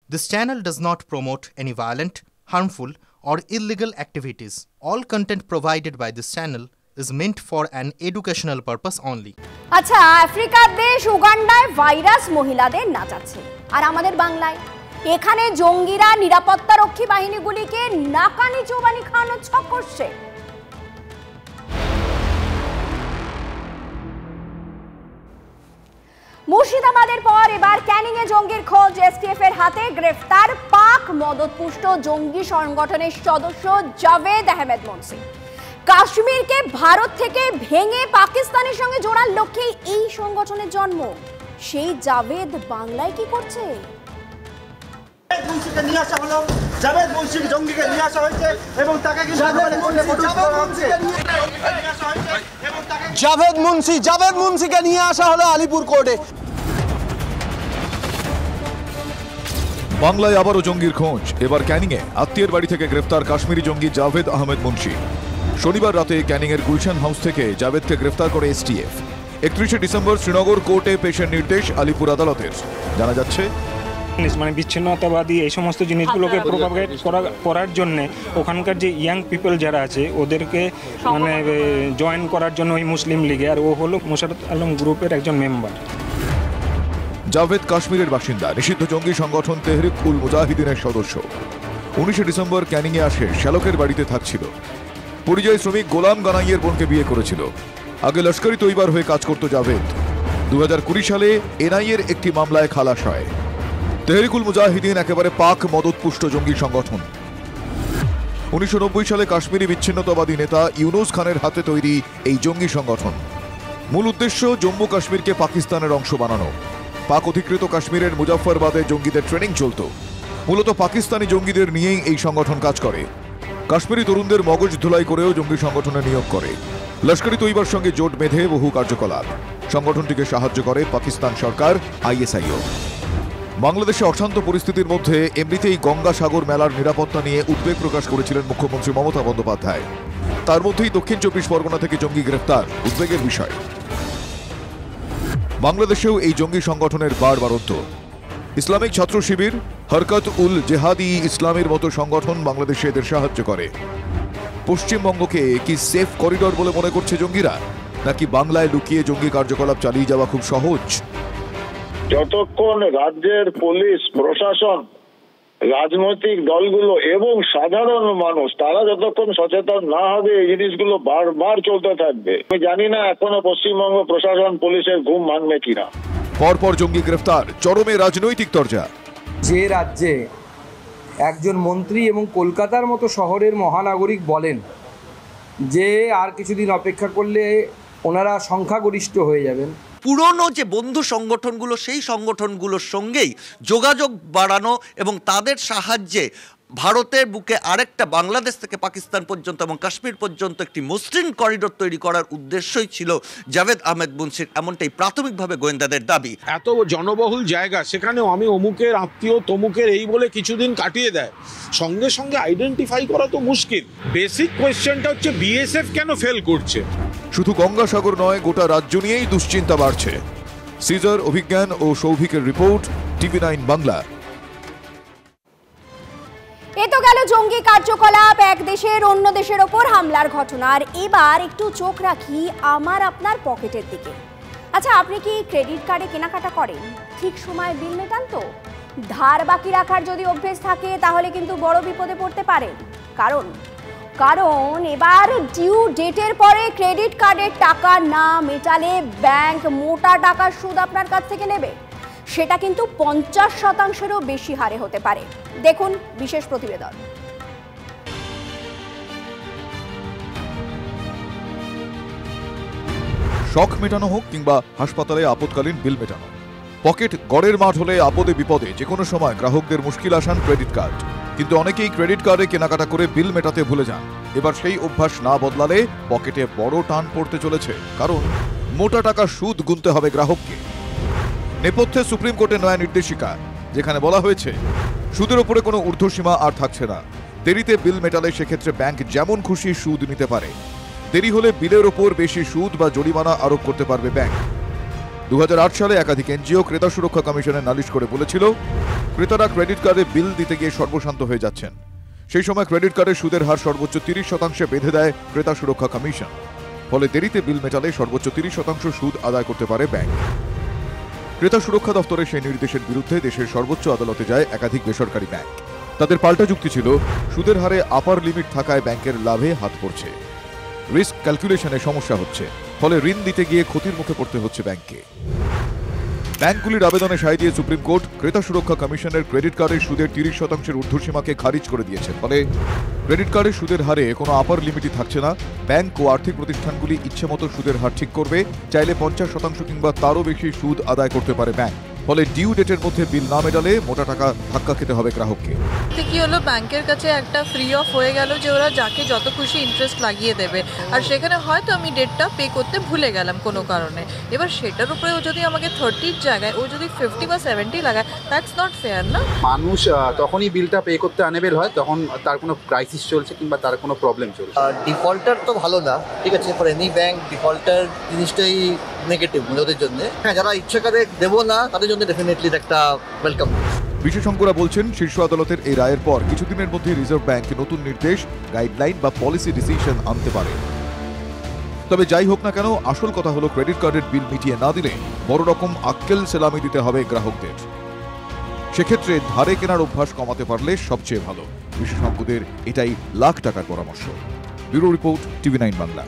This channel does not promote any violent, harmful, or illegal activities. All content provided by this channel is meant for an educational purpose only. আচ্ছা, আফ্রিকার দেশ উগান্ডায় virus মহিলাদের নাচাচ্ছে, আর আমাদের বাংলায় এখানে জঙ্গিরা নিরাপত্তারক্ষী বাহিনীগুলিকে নাকানি চৌবানি খাওয়ানোর ছক করছে। মুর্শিদাবাদের পর এবার ক্যানিংয়ে জঙ্গির খোঁজ। এসটিএফ এর হাতে গ্রেফতার পাক মদতপুষ্ট জঙ্গি সংগঠনের সদস্য জাভেদ আহমেদ মুন্সি। কাশ্মীরকে ভারত থেকে ভেঙে পাকিস্তানের সঙ্গে জোড়ার লক্ষ্যে এই সংগঠনের জন্ম। সেই জাভেদ বাংলায় কি করছে? জাভেদ মুন্সি জঙ্গিকে নিয়ে আসা হয়েছে এবং তাকে জাভেদ মুন্সিকে নিয়ে আসা হলো আলিপুর কোর্টে। বাংলায় আবারও জঙ্গির খোঁজ। এবার ক্যানিংয়ে আত্মীয়ের বাড়ি থেকে গ্রেফতার কাশ্মীরি জঙ্গি জাভেদ আহমেদ মুন্সি। শনিবার রাতে ক্যানিংয়ের গুলশান হাউস থেকে জাভেদকে গ্রেফতার করে এসটিএফ। 31শে ডিসেম্বর শ্রীনগর কোর্টে পেশের নির্দেশ আলিপুর আদালতের। জানা যাচ্ছে মানে বিচ্ছিন্নতাবাদী এই সমস্ত জিনিসগুলোকে প্রোপাগেট করার জন্য ওখানকার যে ইয়াং পিপল যারা আছে ওদেরকে মানে জয়েন করার জন্য ওই মুসলিম লীগে, আর ও হলো মোশাররফ আলম গ্রুপের একজন মেম্বার। জাভেদ কাশ্মীরের বাসিন্দা, নিষিদ্ধ জঙ্গি সংগঠন তেহরিক উল মুজাহিদিনের সদস্য। 19শে ডিসেম্বর ক্যানিংয়ে আসে শ্যালকের বাড়িতে থাকছিল। পরিযায়ী শ্রমিক গোলাম গানাইয়ের বোনকে বিয়ে করেছিল। আগে লস্করি তৈবার হয়ে কাজ করত জাভেদ। 2020 সালে এনআইএর একটি মামলায় খালাস হয়। তেহরিকুল মুজাহিদিন একেবারে পাক মদতপুষ্ট জঙ্গি সংগঠন। 1990 সালে কাশ্মীরি বিচ্ছিন্নতাবাদী নেতা ইউনুস খানের হাতে তৈরি এই জঙ্গি সংগঠন। মূল উদ্দেশ্য জম্মু কাশ্মীরকে পাকিস্তানের অংশ বানানো। পাক অধিকৃত কাশ্মীরের মুজাফফরবাদে জঙ্গিদের ট্রেনিং চলত। মূলত পাকিস্তানি জঙ্গিদের নিয়েই এই সংগঠন কাজ করে। কাশ্মীরি তরুণদের মগজ ধুলাই করেও জঙ্গি সংগঠনে নিয়োগ করে। লস্করি তৈবার সঙ্গে জোট বেঁধে বহু কার্যকলাপ। সংগঠনটিকে সাহায্য করে পাকিস্তান সরকার, আইএসআইও। বাংলাদেশে অশান্ত পরিস্থিতির মধ্যে এমনিতেই গঙ্গাসাগর মেলার নিরাপত্তা নিয়ে উদ্বেগ প্রকাশ করেছিলেন মুখ্যমন্ত্রী মমতা বন্দ্যোপাধ্যায়। তার মধ্যেই দক্ষিণ 24 পরগনা থেকে জঙ্গি গ্রেফতার উদ্বেগের বিষয়। বাংলাদেশেও এই জঙ্গি সংগঠনের বাড়বাড়ন্ত। ইসলামিক ছাত্র শিবির, হরকত উল জেহাদি ইসলামের মতো সংগঠন বাংলাদেশে এদের সাহায্য করে। পশ্চিমবঙ্গকে কি সেফ করিডর বলে মনে করছে জঙ্গিরা, নাকি বাংলায় লুকিয়ে জঙ্গি কার্যকলাপ চালিয়ে যাওয়া খুব সহজ? যতক্ষণ রাজ্যের পুলিশ প্রশাসন, রাজনৈতিক দলগুলো এবং সাধারণ মানুষ তারা যতক্ষণ সচেতন না হবে এই জিনিসগুলো বারবার চলতে থাকবে। আমি জানি না এখনো পশ্চিমবঙ্গ প্রশাসন পুলিশের ঘুম ভাঙবে কিনা। পরপর জঙ্গি গ্রেফতার, চরমে রাজনৈতিক তরজা। যে রাজ্যে একজন মন্ত্রী এবং কলকাতার মতো শহরের মহানাগরিক বলেন যে আর কিছুদিন অপেক্ষা করলে ওনারা সংখ্যাগরিষ্ঠ হয়ে যাবেন, পুরনো যে বন্ধু সংগঠনগুলো সেই সংগঠনগুলোর সঙ্গেই যোগাযোগ বাড়ানো এবং তাদের সাহায্যে ভারতের বুকে আরেকটা বাংলাদেশ থেকে পাকিস্তান পর্যন্ত এবং কাশ্মীর পর্যন্ত একটি মসৃণ করিডোর তৈরি করার উদ্দেশ্যই ছিল জাভেদ আহমেদ মুন্সির, এমনটাই প্রাথমিকভাবে গোয়েন্দাদের দাবি। এত জনবহুল জায়গা, সেখানেও আমি অমুকের আত্মীয় তমুকের এই বলে কিছুদিন কাটিয়ে দেয়, সঙ্গে সঙ্গে আইডেন্টিফাই করা তো মুশকিল। বেসিক কোয়েশ্চেনটা হচ্ছে বিএসএফ কেন ফেল করছে? শুধু গঙ্গাসাগর নয়, গোটা রাজ্য নিয়েই দুশ্চিন্তা বাড়ছে। সিজার, অভিজ্ঞান ও সৌভিকের রিপোর্ট, TV9 বাংলা। এ তো গেল জঙ্গি কার্যকলাপ, এক দেশের অন্য দেশের ওপর হামলার ঘটনার। এবার একটু চোখ রাখি আমার আপনার পকেটের দিকে। আচ্ছা, আপনি কি ক্রেডিট কার্ডে কেনাকাটা করেন? ঠিক সময় বিল মেটান তো? ধার বাকি রাখার যদি অভ্যেস থাকে তাহলে কিন্তু বড় বিপদে পড়তে পারেন। কারণ এবার ডিউ ডেটের পরে ক্রেডিট কার্ডের টাকা না মেটালে ব্যাংক মোটা টাকার সুদ আপনার কাছ থেকে নেবে। সেটা কিন্তু 50%-এরও বেশি হারে হতে পারে। দেখুন বিশেষ প্রতিবেদন। শখ মেটানো হোক কিংবা হাসপাতালে আপদকালীন বিল মেটানো, পকেট গড়ের মাঠ হলে আপদে বিপদে যে কোনো সময় গ্রাহকদের মুশকিল আসান ক্রেডিট কার্ড। কিন্তু অনেকেই ক্রেডিট কার্ডে কেনাকাটা করে বিল মেটাতে ভুলে যান। এবার সেই অভ্যাস না বদলালে পকেটে বড় টান পড়তে চলেছে, কারণ মোটা টাকা সুদ গুনতে হবে গ্রাহককে। নেপথ্যে সুপ্রিম কোর্টের নয়া নির্দেশিকা, যেখানে বলা হয়েছে সুদের ওপরে কোনো ঊর্ধ্বসীমা আর থাকছে না। দেরিতে বিল মেটালে সেক্ষেত্রে ব্যাংক যেমন খুশি সুদ নিতে পারে। দেরি হলে বিলের ওপর বেশি সুদ বা জরিমানা আরোপ করতে পারবে ব্যাংক। 2008 সালে একাধিক এনজিও ক্রেতা সুরক্ষা কমিশনে নালিশ করে বলেছিল, ক্রেতারা ক্রেডিট কার্ডে বিল দিতে গিয়ে সর্বশান্ত হয়ে যাচ্ছেন। সেই সময় ক্রেডিট কার্ডের সুদের হার সর্বোচ্চ 30% বেঁধে দেয় ক্রেতা সুরক্ষা কমিশন। ফলে দেরিতে বিল মেটালে সর্বোচ্চ 30% সুদ আদায় করতে পারে ব্যাংক। ক্রেতা সুরক্ষা দপ্তরের সেই নির্দেশের বিরুদ্ধে দেশের সর্বোচ্চ আদালতে যায় একাধিক বেসরকারি ব্যাংক। তাদের পাল্টা যুক্তি ছিল, সুদের হারে আপার লিমিট থাকায় ব্যাংকের লাভে হাত পড়ছে, রিস্ক ক্যালকুলেশনে সমস্যা হচ্ছে, ফলে ঋণ দিতে গিয়ে ক্ষতির মুখে পড়তে হচ্ছে ব্যাংককে। ব্যাংকগুলির আবেদনে সায় দিয়ে সুপ্রিম কোর্ট ক্রেতা সুরক্ষা কমিশনের ক্রেডিট কার্ডের সুদের 30% ঊর্ধ্বসীমাকে খারিজ করে দিয়েছে। ফলে ক্রেডিট কার্ডের সুদের হারে কোনো আপার লিমিটই থাকছে না। ব্যাংক ও আর্থিক প্রতিষ্ঠানগুলি ইচ্ছেমতো সুদের হার ঠিক করবে, চাইলে 50% কিংবা তারও বেশি সুদ আদায় করতে পারে ব্যাংক। ফলে ডিউ ডেটের মধ্যে বিল না মেটালে মোটা টাকা ধাক্কা খেতে হবে গ্রাহককে। কি হলো, ব্যাংকের কাছে একটা ফ্রি অফ হয়ে গেল যে ওরা যাকে যত খুশি ইন্টারেস্ট লাগিয়ে দেবে, আর সেখানে হয়তো আমি ডেটটা পে করতে ভুলে গেলাম কোনো কারণে। এবার সেটার উপরে ও যদি আমাকে 30 জায়গায় ও যদি 50 বা 70 লাগায়, দ্যাটস নট ফেয়ার না। মানুষ তখনই বিলটা পে করতে আনেবেল হয় যখন তার কোনো ক্রাইসিস চলছে কিংবা তার কোনো প্রবলেম চলছে। ডিফল্টার তো ভালো না, ঠিক আছে, ফর এনি ব্যাংক ডিফল্টার জিনিসটাই নেগেটিভ ওদের জন্য। হ্যাঁ, যারা ইচ্ছা করে দেবো না তাদের জন্য ডেফিনেটলি একটা ওয়েলকাম। বিশেষজ্ঞরা বলছেন, শীর্ষ আদালতের এই রায়ের পর কিছুদিনের মধ্যে রিজার্ভ ব্যাংক নতুন নির্দেশ, গাইডলাইন বা পলিসি ডিসিশন আনতে পারে। তবে যাই হোক না কেন, আসল কথা হলো ক্রেডিট কার্ডের বিল মিটিয়ে না দিলে বড় রকম আক্কেল সেলামি দিতে হবে গ্রাহকদের। সেক্ষেত্রে ধারে কেনার অভ্যাস কমাতে পারলে সবচেয়ে ভালো। বিশেষজ্ঞদের এটাই লাখ টাকার পরামর্শ। Bureau report, TV9 Bangla.